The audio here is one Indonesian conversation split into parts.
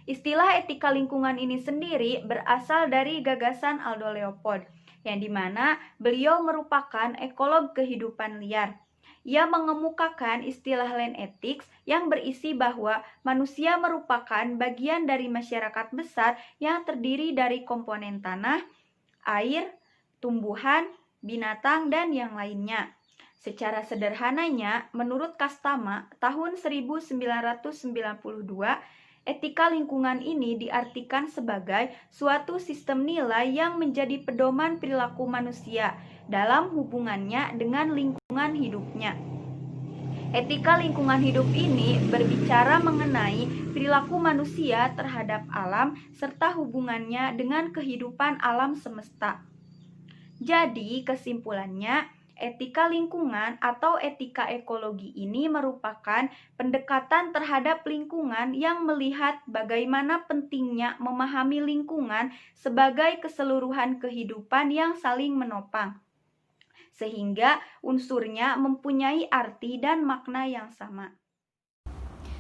Istilah etika lingkungan ini sendiri berasal dari gagasan Aldo Leopold, yang dimana beliau merupakan ekolog kehidupan liar. Ia mengemukakan istilah land ethics yang berisi bahwa manusia merupakan bagian dari masyarakat besar yang terdiri dari komponen tanah, air, tumbuhan, binatang, dan yang lainnya. Secara sederhananya, menurut Kastama, tahun 1992, etika lingkungan ini diartikan sebagai suatu sistem nilai yang menjadi pedoman perilaku manusia dalam hubungannya dengan lingkungan hidupnya. Etika lingkungan hidup ini berbicara mengenai perilaku manusia terhadap alam serta hubungannya dengan kehidupan alam semesta. Jadi, kesimpulannya, etika lingkungan atau etika ekologi ini merupakan pendekatan terhadap lingkungan yang melihat bagaimana pentingnya memahami lingkungan sebagai keseluruhan kehidupan yang saling menopang, sehingga unsurnya mempunyai arti dan makna yang sama.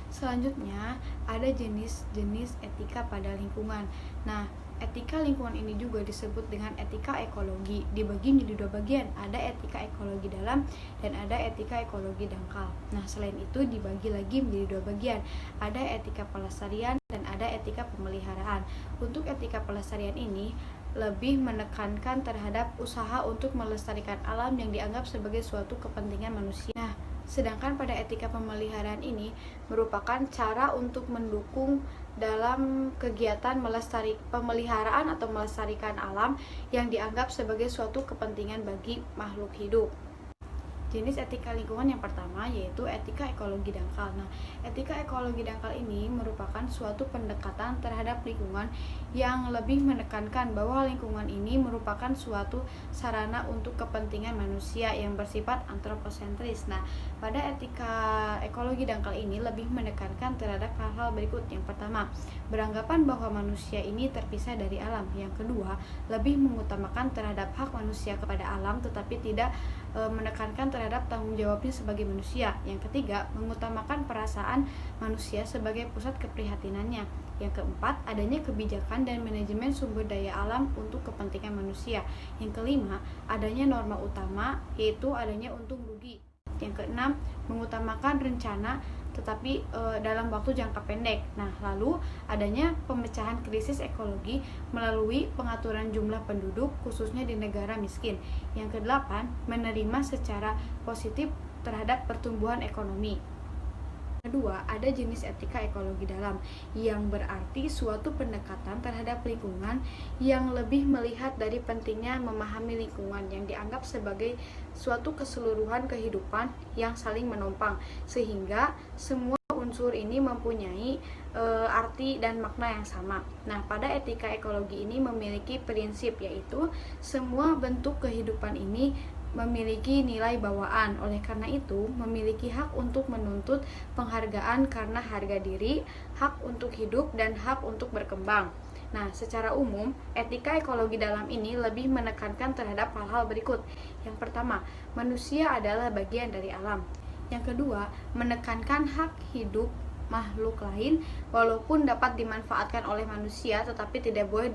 Selanjutnya, ada jenis-jenis etika pada lingkungan. Nah, etika lingkungan ini juga disebut dengan etika ekologi. Dibagi menjadi dua bagian, ada etika ekologi dalam dan ada etika ekologi dangkal. Nah, selain itu dibagi lagi menjadi dua bagian, ada etika pelestarian dan ada etika pemeliharaan. Untuk etika pelestarian ini lebih menekankan terhadap usaha untuk melestarikan alam yang dianggap sebagai suatu kepentingan manusia. Nah, sedangkan pada etika pemeliharaan ini merupakan cara untuk mendukung dalam kegiatan pemeliharaan atau melestarikan alam yang dianggap sebagai suatu kepentingan bagi makhluk hidup. Jenis etika lingkungan yang pertama yaitu etika ekologi dangkal. Nah, etika ekologi dangkal ini merupakan suatu pendekatan terhadap lingkungan yang lebih menekankan bahwa lingkungan ini merupakan suatu sarana untuk kepentingan manusia yang bersifat antroposentris. Nah, pada etika ekologi dangkal ini lebih menekankan terhadap hal-hal berikut. Yang pertama, beranggapan bahwa manusia ini terpisah dari alam. Yang kedua, lebih mengutamakan terhadap hak manusia kepada alam tetapi tidak menekankan terhadap tanggung jawabnya sebagai manusia. Yang ketiga, mengutamakan perasaan manusia sebagai pusat keprihatinannya. Yang keempat, adanya kebijakan dan manajemen sumber daya alam untuk kepentingan manusia. Yang kelima, adanya norma utama yaitu adanya untung rugi. Yang keenam, mengutamakan rencana tetapi dalam waktu jangka pendek. Nah, lalu adanya pemecahan krisis ekologi melalui pengaturan jumlah penduduk khususnya di negara miskin. Yang kedelapan, menerima secara positif terhadap pertumbuhan ekonomi. Kedua, ada jenis etika ekologi dalam yang berarti suatu pendekatan terhadap lingkungan yang lebih melihat dari pentingnya memahami lingkungan yang dianggap sebagai suatu keseluruhan kehidupan yang saling menopang sehingga semua unsur ini mempunyai arti dan makna yang sama. Nah, pada etika ekologi ini memiliki prinsip yaitu semua bentuk kehidupan ini memiliki nilai bawaan. Oleh karena itu, memiliki hak untuk menuntut penghargaan karena harga diri, hak untuk hidup, dan hak untuk berkembang. Nah, secara umum, etika ekologi dalam ini lebih menekankan terhadap hal-hal berikut. Yang pertama, manusia adalah bagian dari alam. Yang kedua, menekankan hak hidup makhluk lain walaupun dapat dimanfaatkan oleh manusia tetapi tidak boleh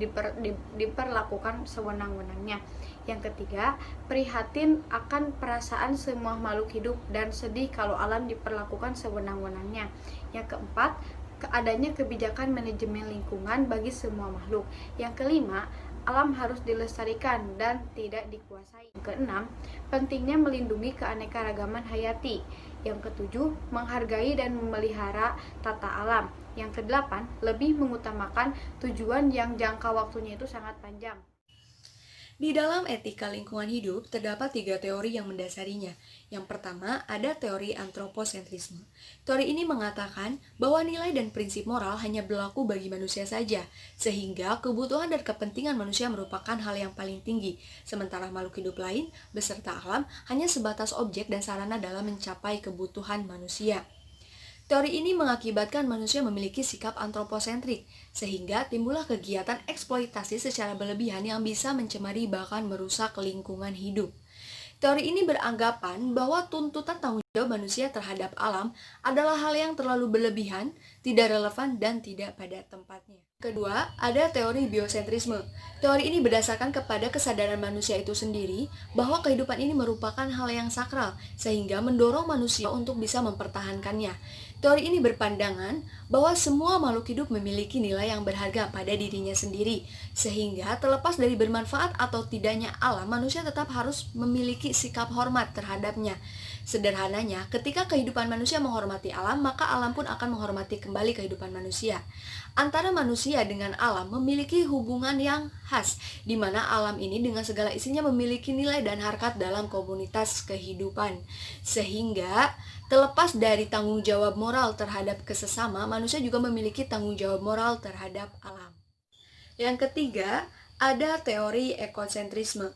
diperlakukan sewenang-wenangnya. Yang ketiga, prihatin akan perasaan semua makhluk hidup dan sedih kalau alam diperlakukan sewenang-wenangnya. Yang keempat, adanya kebijakan manajemen lingkungan bagi semua makhluk. Yang kelima, alam harus dilestarikan dan tidak dikuasai. Yang keenam, pentingnya melindungi keanekaragaman hayati. Yang ketujuh, menghargai dan memelihara tata alam. Yang kedelapan, lebih mengutamakan tujuan yang jangka waktunya itu sangat panjang. Di dalam etika lingkungan hidup, terdapat 3 teori yang mendasarinya. Yang pertama, ada teori antroposentrisme. Teori ini mengatakan bahwa nilai dan prinsip moral hanya berlaku bagi manusia saja, sehingga kebutuhan dan kepentingan manusia merupakan hal yang paling tinggi, sementara makhluk hidup lain, beserta alam, hanya sebatas objek dan sarana dalam mencapai kebutuhan manusia. Teori ini mengakibatkan manusia memiliki sikap antroposentrik, sehingga timbullah kegiatan eksploitasi secara berlebihan yang bisa mencemari bahkan merusak lingkungan hidup. Teori ini beranggapan bahwa tuntutan tanggung jawab manusia terhadap alam adalah hal yang terlalu berlebihan, tidak relevan, dan tidak pada tempatnya. Kedua, ada teori biosentrisme. Teori ini berdasarkan kepada kesadaran manusia itu sendiri bahwa kehidupan ini merupakan hal yang sakral, sehingga mendorong manusia untuk bisa mempertahankannya. Teori ini berpandangan bahwa semua makhluk hidup memiliki nilai yang berharga pada dirinya sendiri, sehingga terlepas dari bermanfaat atau tidaknya alam, manusia tetap harus memiliki sikap hormat terhadapnya. Sederhananya, ketika kehidupan manusia menghormati alam, maka alam pun akan menghormati kembali kehidupan manusia. Antara manusia dengan alam memiliki hubungan yang khas, di mana alam ini dengan segala isinya memiliki nilai dan harkat dalam komunitas kehidupan. Sehingga, terlepas dari tanggung jawab moral terhadap kesesama, manusia juga memiliki tanggung jawab moral terhadap alam. Yang ketiga, ada teori ekosentrisme.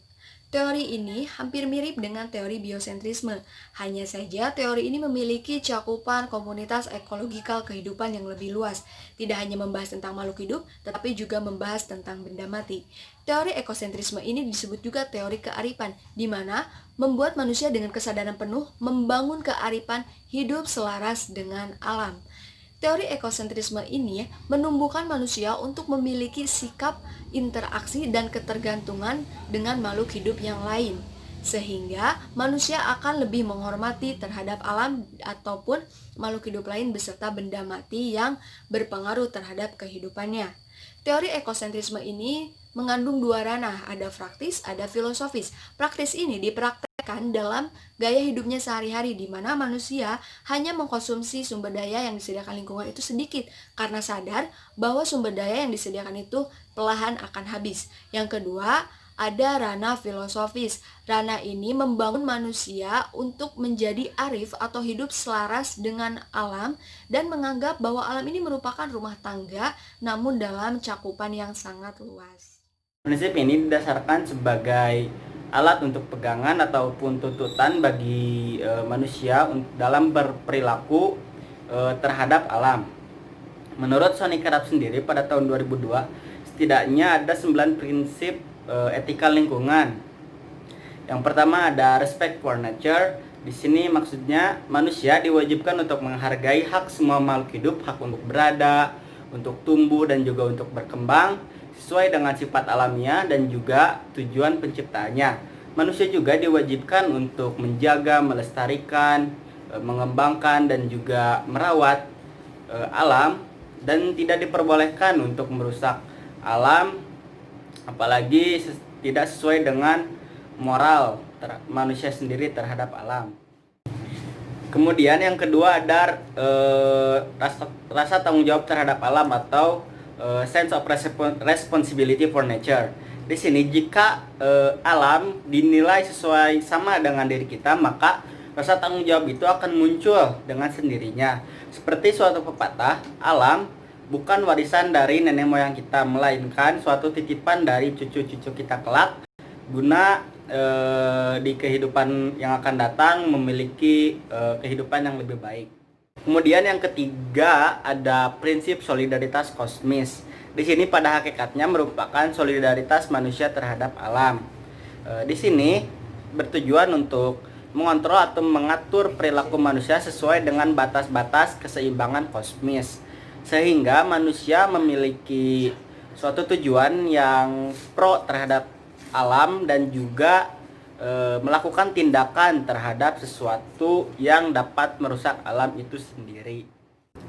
Teori ini hampir mirip dengan teori biosentrisme, hanya saja teori ini memiliki cakupan komunitas ekologikal kehidupan yang lebih luas, tidak hanya membahas tentang makhluk hidup, tetapi juga membahas tentang benda mati. Teori ekosentrisme ini disebut juga teori kearifan, di mana membuat manusia dengan kesadaran penuh membangun kearifan hidup selaras dengan alam. Teori ekosentrisme ini menumbuhkan manusia untuk memiliki sikap interaksi dan ketergantungan dengan makhluk hidup yang lain, sehingga manusia akan lebih menghormati terhadap alam ataupun makhluk hidup lain beserta benda mati yang berpengaruh terhadap kehidupannya. Teori ekosentrisme ini mengandung dua ranah, ada praktis, ada filosofis. Praktis ini dipraktekkan dalam gaya hidupnya sehari-hari, di mana manusia hanya mengkonsumsi sumber daya yang disediakan lingkungan itu sedikit, karena sadar bahwa sumber daya yang disediakan itu perlahan akan habis. Yang kedua, ada ranah filosofis. Ranah ini membangun manusia untuk menjadi arif atau hidup selaras dengan alam dan menganggap bahwa alam ini merupakan rumah tangga, namun dalam cakupan yang sangat luas. Prinsip ini didasarkan sebagai alat untuk pegangan ataupun tuntutan bagi manusia dalam berperilaku terhadap alam. Menurut Sonny Carap sendiri pada tahun 2002, setidaknya ada 9 prinsip etika lingkungan. Yang pertama ada respect for nature. Di sini maksudnya manusia diwajibkan untuk menghargai hak semua makhluk hidup, hak untuk berada, untuk tumbuh dan juga untuk berkembang sesuai dengan sifat alamiah dan juga tujuan penciptaannya. Manusia juga diwajibkan untuk menjaga, melestarikan, mengembangkan dan juga merawat alam, dan tidak diperbolehkan untuk merusak alam, apalagi tidak sesuai dengan moral manusia sendiri terhadap alam. Kemudian yang kedua ada rasa tanggung jawab terhadap alam atau sense of responsibility for nature. Di sini jika alam dinilai sesuai sama dengan diri kita, maka rasa tanggung jawab itu akan muncul dengan sendirinya. Seperti suatu pepatah, alam bukan warisan dari nenek moyang kita, melainkan suatu titipan dari cucu-cucu kita kelak, guna di kehidupan yang akan datang memiliki kehidupan yang lebih baik. Kemudian yang ketiga ada prinsip solidaritas kosmis. Di sini pada hakikatnya merupakan solidaritas manusia terhadap alam. Di sini bertujuan untuk mengontrol atau mengatur perilaku manusia sesuai dengan batas-batas keseimbangan kosmis, sehingga manusia memiliki suatu tujuan yang pro terhadap alam dan juga melakukan tindakan terhadap sesuatu yang dapat merusak alam itu sendiri.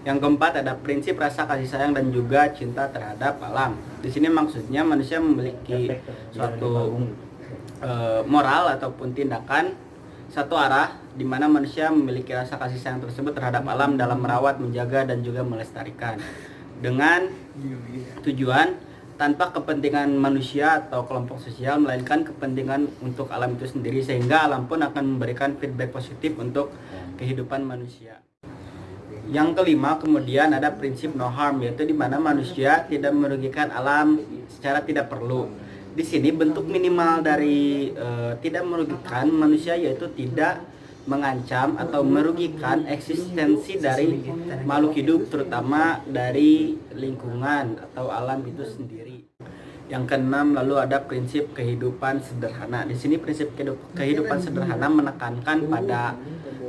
Yang keempat ada prinsip rasa kasih sayang dan juga cinta terhadap alam. Di sini maksudnya manusia memiliki suatu moral ataupun tindakan satu arah, di mana manusia memiliki rasa kasih sayang tersebut terhadap alam dalam merawat, menjaga dan juga melestarikan dengan tujuan tanpa kepentingan manusia atau kelompok sosial, melainkan kepentingan untuk alam itu sendiri, sehingga alam pun akan memberikan feedback positif untuk kehidupan manusia. Yang kelima kemudian ada prinsip no harm, yaitu di mana manusia tidak merugikan alam secara tidak perlu. Di sini bentuk minimal dari tidak merugikan manusia yaitu tidak mengancam atau merugikan eksistensi dari makhluk hidup, terutama dari lingkungan atau alam itu sendiri. Yang keenam, lalu ada prinsip kehidupan sederhana. Di sini prinsip kehidupan sederhana menekankan pada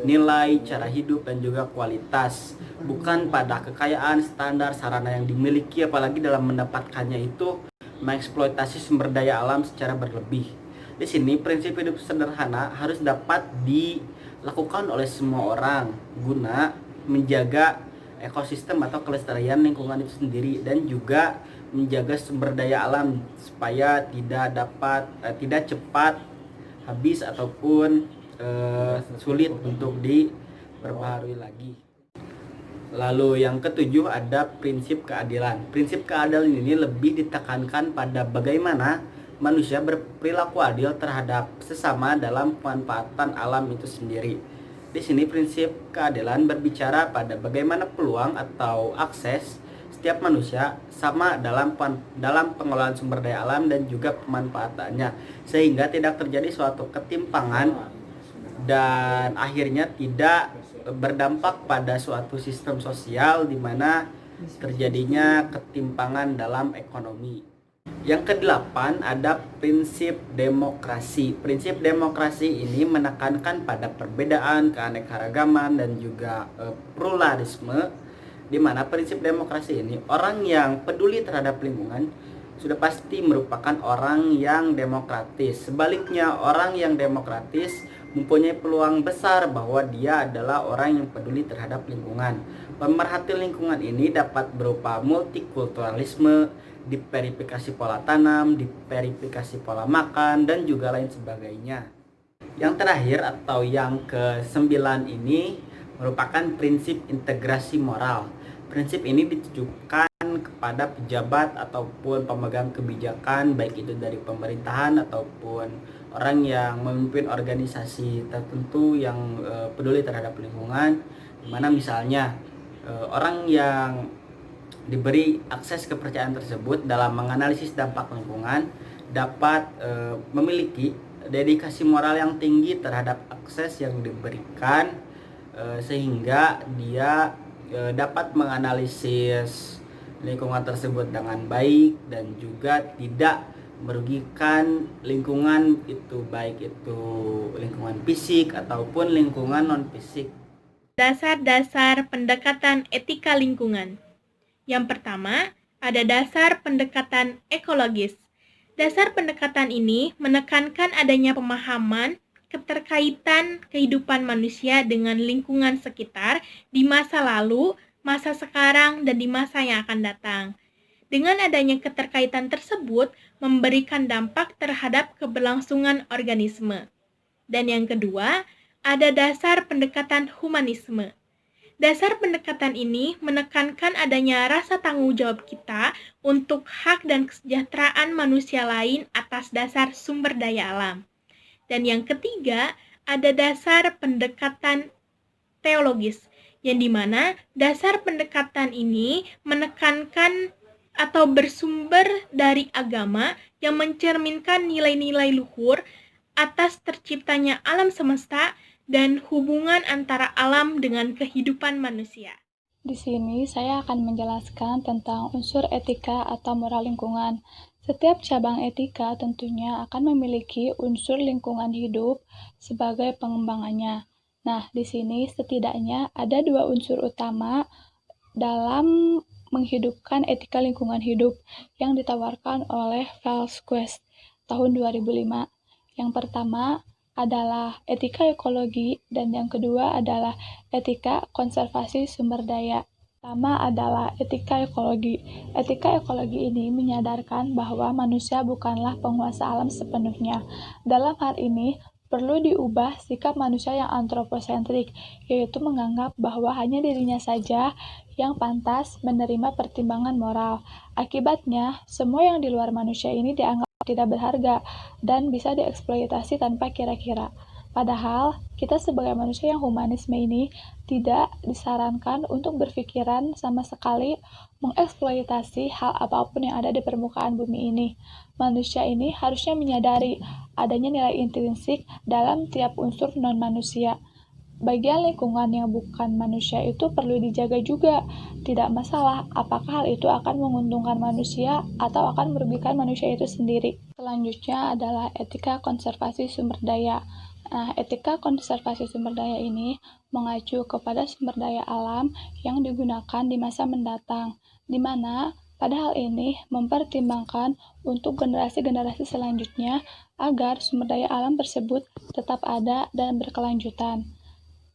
nilai, cara hidup, dan juga kualitas, bukan pada kekayaan, standar, sarana yang dimiliki, apalagi dalam mendapatkannya itu mengeksploitasi sumber daya alam secara berlebih. Di sini prinsip hidup sederhana harus dapat dilakukan oleh semua orang guna menjaga ekosistem atau kelestarian lingkungan itu sendiri, dan juga menjaga sumber daya alam supaya tidak cepat habis ataupun sulit untuk diperbaharui lagi. Lalu yang ketujuh ada prinsip keadilan. Prinsip keadilan ini lebih ditekankan pada bagaimana manusia berperilaku adil terhadap sesama dalam pemanfaatan alam itu sendiri. Di sini prinsip keadilan berbicara pada bagaimana peluang atau akses setiap manusia sama dalam pengelolaan sumber daya alam dan juga pemanfaatannya, sehingga tidak terjadi suatu ketimpangan dan akhirnya tidak berdampak pada suatu sistem sosial di mana terjadinya ketimpangan dalam ekonomi. Yang kedelapan ada prinsip demokrasi. Prinsip demokrasi ini menekankan pada perbedaan, keanekaragaman, dan juga pluralisme, di mana prinsip demokrasi ini orang yang peduli terhadap lingkungan sudah pasti merupakan orang yang demokratis. Sebaliknya, orang yang demokratis mempunyai peluang besar bahwa dia adalah orang yang peduli terhadap lingkungan. Pemerhati lingkungan ini dapat berupa multikulturalisme, diverifikasi pola tanam, diverifikasi pola makan, dan juga lain sebagainya. Yang terakhir atau yang ke-9 ini merupakan prinsip integrasi moral. Prinsip ini ditujukan kepada pejabat ataupun pemegang kebijakan, baik itu dari pemerintahan ataupun orang yang memimpin organisasi tertentu yang peduli terhadap lingkungan, di mana misalnya orang yang diberi akses kepercayaan tersebut dalam menganalisis dampak lingkungan dapat memiliki dedikasi moral yang tinggi terhadap akses yang diberikan, sehingga dia dapat menganalisis lingkungan tersebut dengan baik dan juga tidak merugikan lingkungan itu, baik itu lingkungan fisik ataupun lingkungan non fisik. Dasar-dasar pendekatan etika lingkungan. Yang pertama, ada dasar pendekatan ekologis. Dasar pendekatan ini menekankan adanya pemahaman keterkaitan kehidupan manusia dengan lingkungan sekitar di masa lalu, masa sekarang, dan di masa yang akan datang. Dengan adanya keterkaitan tersebut, memberikan dampak terhadap keberlangsungan organisme. Dan yang kedua, ada dasar pendekatan humanisme. Dasar pendekatan ini menekankan adanya rasa tanggung jawab kita untuk hak dan kesejahteraan manusia lain atas dasar sumber daya alam. Dan yang ketiga, ada dasar pendekatan teologis, yang dimana dasar pendekatan ini menekankan atau bersumber dari agama yang mencerminkan nilai-nilai luhur atas terciptanya alam semesta dan hubungan antara alam dengan kehidupan manusia. Di sini saya akan menjelaskan tentang unsur etika atau moral lingkungan. Setiap cabang etika tentunya akan memiliki unsur lingkungan hidup sebagai pengembangannya. Nah, di sini setidaknya ada 2 unsur utama dalam menghidupkan etika lingkungan hidup yang ditawarkan oleh Velasquez tahun 2005. Yang pertama adalah etika ekologi dan yang kedua adalah etika konservasi sumber daya. Pertama adalah etika ekologi. Etika ekologi ini menyadarkan bahwa manusia bukanlah penguasa alam sepenuhnya. Dalam hal ini, perlu diubah sikap manusia yang antroposentrik, yaitu menganggap bahwa hanya dirinya saja yang pantas menerima pertimbangan moral. Akibatnya, semua yang di luar manusia ini dianggap tidak berharga dan bisa dieksploitasi tanpa kira-kira. Padahal, kita sebagai manusia yang humanisme ini tidak disarankan untuk berpikiran sama sekali mengeksploitasi hal apapun yang ada di permukaan bumi ini. Manusia ini harusnya menyadari adanya nilai intrinsik dalam tiap unsur non-manusia. bagian lingkungan yang bukan manusia itu perlu dijaga juga. Tidak masalah apakah hal itu akan menguntungkan manusia atau akan merugikan manusia itu sendiri. Selanjutnya adalah etika konservasi sumber daya. Nah, etika konservasi sumber daya ini mengacu kepada sumber daya alam yang digunakan di masa mendatang, di mana pada hal ini mempertimbangkan untuk generasi-generasi selanjutnya agar sumber daya alam tersebut tetap ada dan berkelanjutan.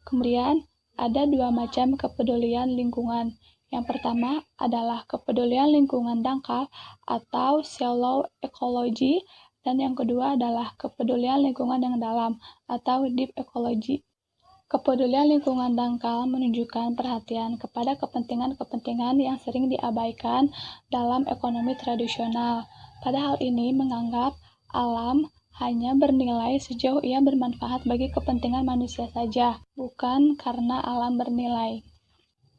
Kemudian, ada dua macam kepedulian lingkungan. Yang pertama adalah kepedulian lingkungan dangkal atau shallow ecology, dan yang kedua adalah kepedulian lingkungan yang dalam atau deep ecology. Kepedulian lingkungan dangkal menunjukkan perhatian kepada kepentingan-kepentingan yang sering diabaikan dalam ekonomi tradisional. Pada hal ini menganggap alam hanya bernilai sejauh ia bermanfaat bagi kepentingan manusia saja, bukan karena alam bernilai.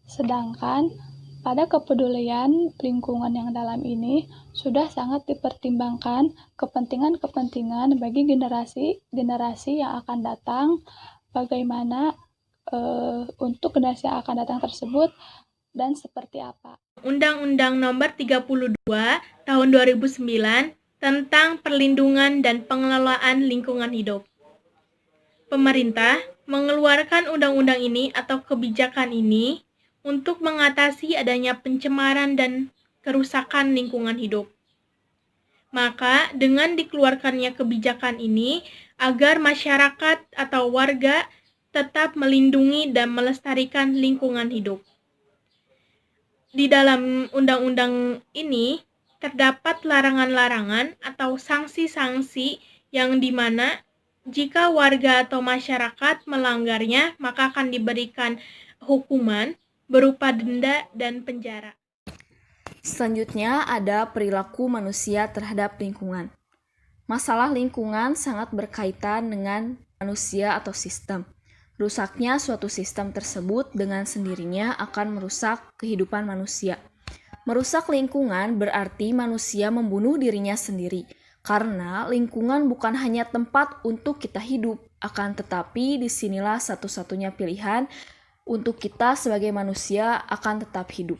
Sedangkan pada kepedulian lingkungan yang dalam ini sudah sangat dipertimbangkan kepentingan-kepentingan bagi generasi yang akan datang, bagaimana untuk generasi yang akan datang tersebut dan seperti apa. Undang-Undang Nomor 32 Tahun 2009 tentang perlindungan dan pengelolaan lingkungan hidup. Pemerintah mengeluarkan undang-undang ini atau kebijakan ini untuk mengatasi adanya pencemaran dan kerusakan lingkungan hidup. Maka dengan dikeluarkannya kebijakan ini agar masyarakat atau warga tetap melindungi dan melestarikan lingkungan hidup. Di dalam undang-undang ini terdapat larangan-larangan atau sanksi-sanksi yang dimana jika warga atau masyarakat melanggarnya maka akan diberikan hukuman berupa denda dan penjara. Selanjutnya ada perilaku manusia terhadap lingkungan. Masalah lingkungan sangat berkaitan dengan manusia atau sistem. Rusaknya suatu sistem tersebut dengan sendirinya akan merusak kehidupan manusia. Merusak lingkungan berarti manusia membunuh dirinya sendiri, karena lingkungan bukan hanya tempat untuk kita hidup, akan tetapi disinilah satu-satunya pilihan untuk kita sebagai manusia akan tetap hidup.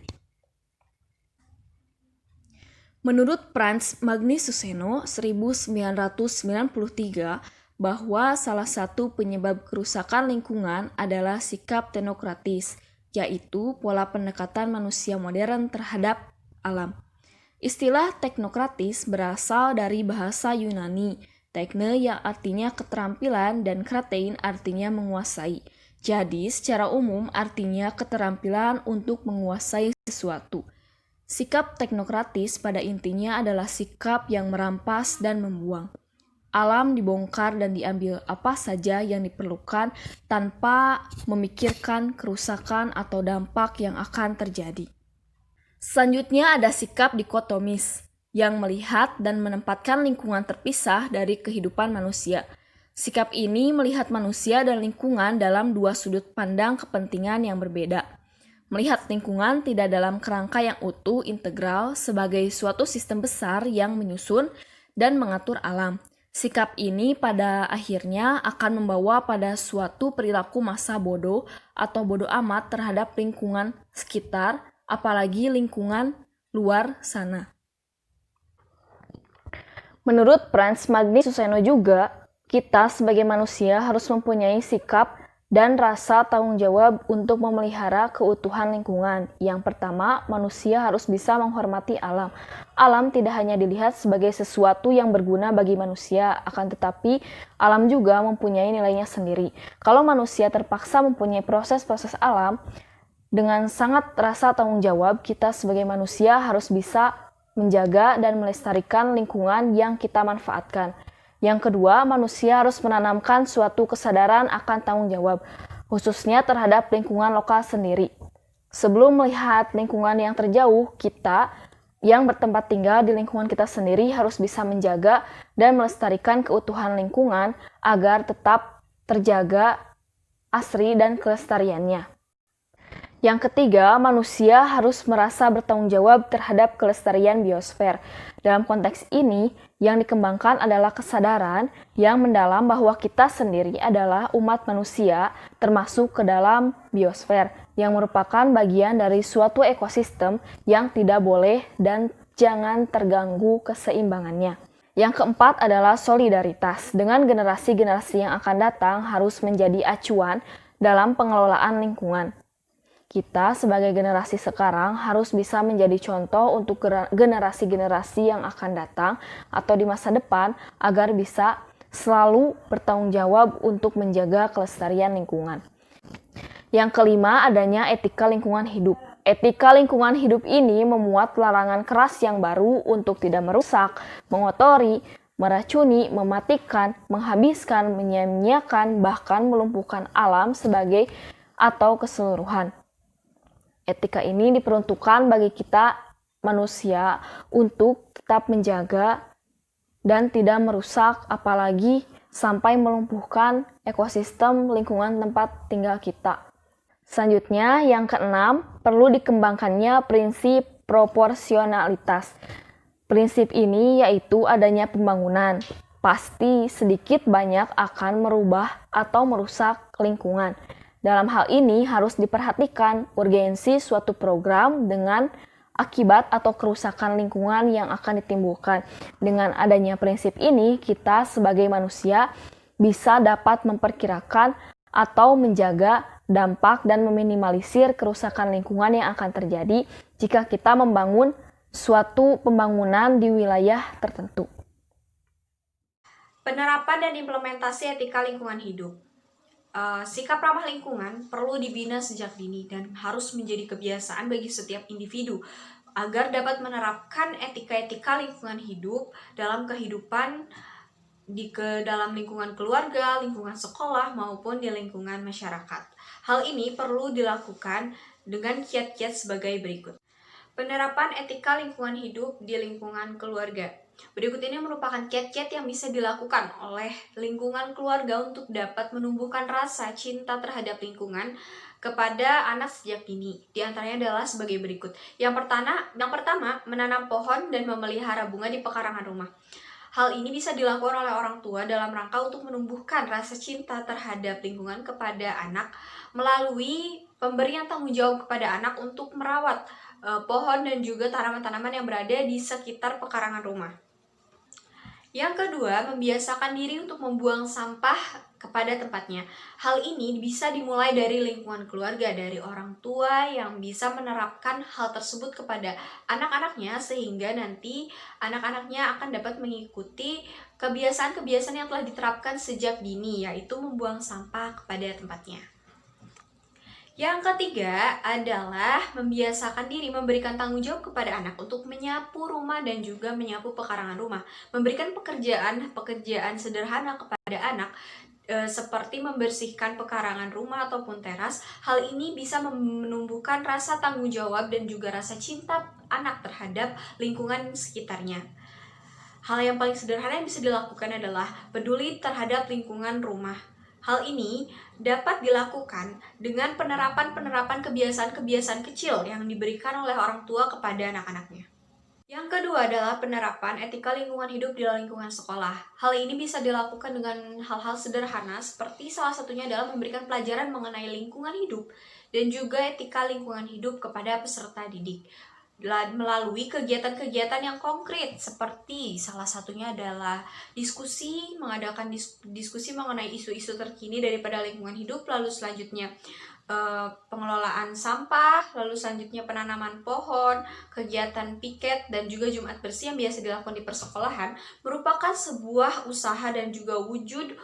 Menurut Frans Magnisuseno 1993, bahwa salah satu penyebab kerusakan lingkungan adalah sikap teknokratis, yaitu pola pendekatan manusia modern terhadap alam. Istilah teknokratis berasal dari bahasa Yunani, tekne yang artinya keterampilan dan kratein artinya menguasai. Jadi, secara umum artinya keterampilan untuk menguasai sesuatu. Sikap teknokratis pada intinya adalah sikap yang merampas dan membuang. Alam dibongkar dan diambil apa saja yang diperlukan tanpa memikirkan kerusakan atau dampak yang akan terjadi. Selanjutnya ada sikap dikotomis yang melihat dan menempatkan lingkungan terpisah dari kehidupan manusia. Sikap ini melihat manusia dan lingkungan dalam dua sudut pandang kepentingan yang berbeda. Melihat lingkungan tidak dalam kerangka yang utuh, integral, sebagai suatu sistem besar yang menyusun dan mengatur alam. Sikap ini pada akhirnya akan membawa pada suatu perilaku masa bodoh atau bodoh amat terhadap lingkungan sekitar, apalagi lingkungan luar sana. Menurut Frans Magnisuseno juga, kita sebagai manusia harus mempunyai sikap dan rasa tanggung jawab untuk memelihara keutuhan lingkungan. Yang pertama, manusia harus bisa menghormati alam. Alam tidak hanya dilihat sebagai sesuatu yang berguna bagi manusia, akan tetapi alam juga mempunyai nilainya sendiri. Kalau manusia terpaksa mempunyai proses-proses alam, dengan sangat rasa tanggung jawab, kita sebagai manusia harus bisa menjaga dan melestarikan lingkungan yang kita manfaatkan. Yang kedua, manusia harus menanamkan suatu kesadaran akan tanggung jawab, khususnya terhadap lingkungan lokal sendiri. Sebelum melihat lingkungan yang terjauh, kita yang bertempat tinggal di lingkungan kita sendiri harus bisa menjaga dan melestarikan keutuhan lingkungan agar tetap terjaga asri dan kelestariannya. Yang ketiga, manusia harus merasa bertanggung jawab terhadap kelestarian biosfer. Dalam konteks ini, yang dikembangkan adalah kesadaran yang mendalam bahwa kita sendiri adalah umat manusia termasuk ke dalam biosfer, yang merupakan bagian dari suatu ekosistem yang tidak boleh dan jangan terganggu keseimbangannya. Yang keempat adalah solidaritas. Dengan generasi-generasi yang akan datang harus menjadi acuan dalam pengelolaan lingkungan. Kita sebagai generasi sekarang harus bisa menjadi contoh untuk generasi-generasi yang akan datang atau di masa depan agar bisa selalu bertanggung jawab untuk menjaga kelestarian lingkungan. Yang kelima, adanya etika lingkungan hidup. Etika lingkungan hidup ini memuat larangan keras yang baru untuk tidak merusak, mengotori, meracuni, mematikan, menghabiskan, menyia-nyiakan, bahkan melumpuhkan alam sebagai atau keseluruhan. Etika ini diperuntukkan bagi kita manusia untuk tetap menjaga dan tidak merusak, apalagi sampai melumpuhkan ekosistem lingkungan tempat tinggal kita. Selanjutnya, yang keenam, perlu dikembangkannya prinsip proporsionalitas. Prinsip ini yaitu adanya pembangunan, pasti sedikit banyak akan merubah atau merusak lingkungan. Dalam hal ini harus diperhatikan urgensi suatu program dengan akibat atau kerusakan lingkungan yang akan ditimbulkan. Dengan adanya prinsip ini, kita sebagai manusia bisa dapat memperkirakan atau menjaga dampak dan meminimalisir kerusakan lingkungan yang akan terjadi jika kita membangun suatu pembangunan di wilayah tertentu. Penerapan dan implementasi etika lingkungan hidup. Sikap ramah lingkungan perlu dibina sejak dini dan harus menjadi kebiasaan bagi setiap individu agar dapat menerapkan etika-etika lingkungan hidup dalam kehidupan dalam lingkungan keluarga, lingkungan sekolah, maupun di lingkungan masyarakat. Hal ini perlu dilakukan dengan kiat-kiat sebagai berikut. Penerapan etika lingkungan hidup di lingkungan keluarga. Berikut ini merupakan kiat-kiat yang bisa dilakukan oleh lingkungan keluarga untuk dapat menumbuhkan rasa cinta terhadap lingkungan kepada anak sejak dini. Di antaranya adalah sebagai berikut. Yang pertama, menanam pohon dan memelihara bunga di pekarangan rumah. Hal ini bisa dilakukan oleh orang tua dalam rangka untuk menumbuhkan rasa cinta terhadap lingkungan kepada anak melalui pemberian tanggung jawab kepada anak untuk merawat pohon dan juga tanaman-tanaman yang berada di sekitar pekarangan rumah. Yang kedua, membiasakan diri untuk membuang sampah kepada tempatnya. Hal ini bisa dimulai dari lingkungan keluarga, dari orang tua yang bisa menerapkan hal tersebut kepada anak-anaknya sehingga nanti anak-anaknya akan dapat mengikuti kebiasaan-kebiasaan yang telah diterapkan sejak dini, yaitu membuang sampah kepada tempatnya. Yang ketiga adalah membiasakan diri memberikan tanggung jawab kepada anak untuk menyapu rumah dan juga menyapu pekarangan rumah. Memberikan pekerjaan sederhana kepada anak seperti membersihkan pekarangan rumah ataupun teras. Hal ini bisa menumbuhkan rasa tanggung jawab dan juga rasa cinta anak terhadap lingkungan sekitarnya. Hal yang paling sederhana yang bisa dilakukan adalah peduli terhadap lingkungan rumah. Hal ini dapat dilakukan dengan penerapan kebiasaan-kebiasaan kecil yang diberikan oleh orang tua kepada anak-anaknya. Yang kedua adalah penerapan etika lingkungan hidup di lingkungan sekolah. Hal ini bisa dilakukan dengan hal-hal sederhana seperti salah satunya adalah memberikan pelajaran mengenai lingkungan hidup dan juga etika lingkungan hidup kepada peserta didik melalui kegiatan-kegiatan yang konkret seperti salah satunya adalah mengadakan diskusi mengenai isu-isu terkini daripada lingkungan hidup, lalu selanjutnya pengelolaan sampah, lalu selanjutnya penanaman pohon, kegiatan piket dan juga Jumat bersih yang biasa dilakukan di persekolahan merupakan sebuah usaha dan juga wujud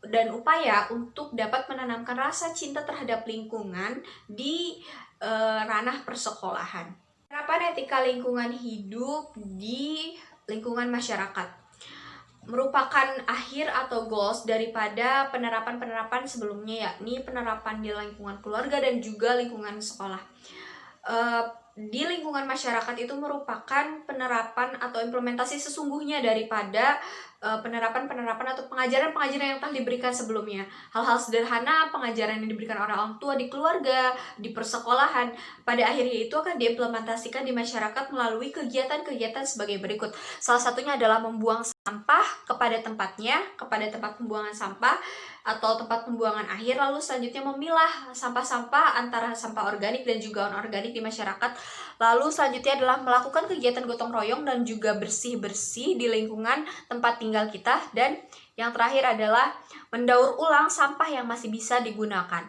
dan upaya untuk dapat menanamkan rasa cinta terhadap lingkungan di ranah persekolahan. Penerapan etika lingkungan hidup di lingkungan masyarakat merupakan akhir atau goals daripada penerapan-penerapan sebelumnya, yakni penerapan di lingkungan keluarga dan juga lingkungan sekolah. di lingkungan masyarakat itu merupakan penerapan atau implementasi sesungguhnya daripada penerapan-penerapan atau pengajaran-pengajaran yang telah diberikan sebelumnya. Hal-hal sederhana pengajaran yang diberikan orang tua di keluarga, di persekolahan, pada akhirnya itu akan diimplementasikan di masyarakat melalui kegiatan-kegiatan sebagai berikut. Salah satunya adalah membuang sampah kepada tempatnya, kepada tempat pembuangan sampah atau tempat pembuangan akhir, lalu selanjutnya memilah sampah-sampah antara sampah organik dan juga anorganik di masyarakat. Lalu selanjutnya adalah melakukan kegiatan gotong royong dan juga bersih-bersih di lingkungan tempat tinggal kita. Dan yang terakhir adalah mendaur ulang sampah yang masih bisa digunakan.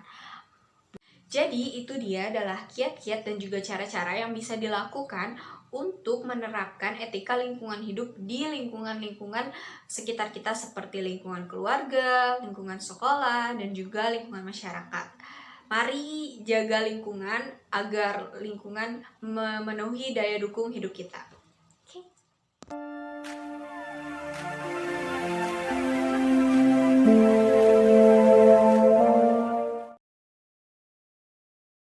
Jadi itu dia adalah kiat-kiat dan juga cara-cara yang bisa dilakukan untuk menerapkan etika lingkungan hidup di lingkungan-lingkungan sekitar kita seperti lingkungan keluarga, lingkungan sekolah, dan juga lingkungan masyarakat. Mari jaga lingkungan agar lingkungan memenuhi daya dukung hidup kita. Oke.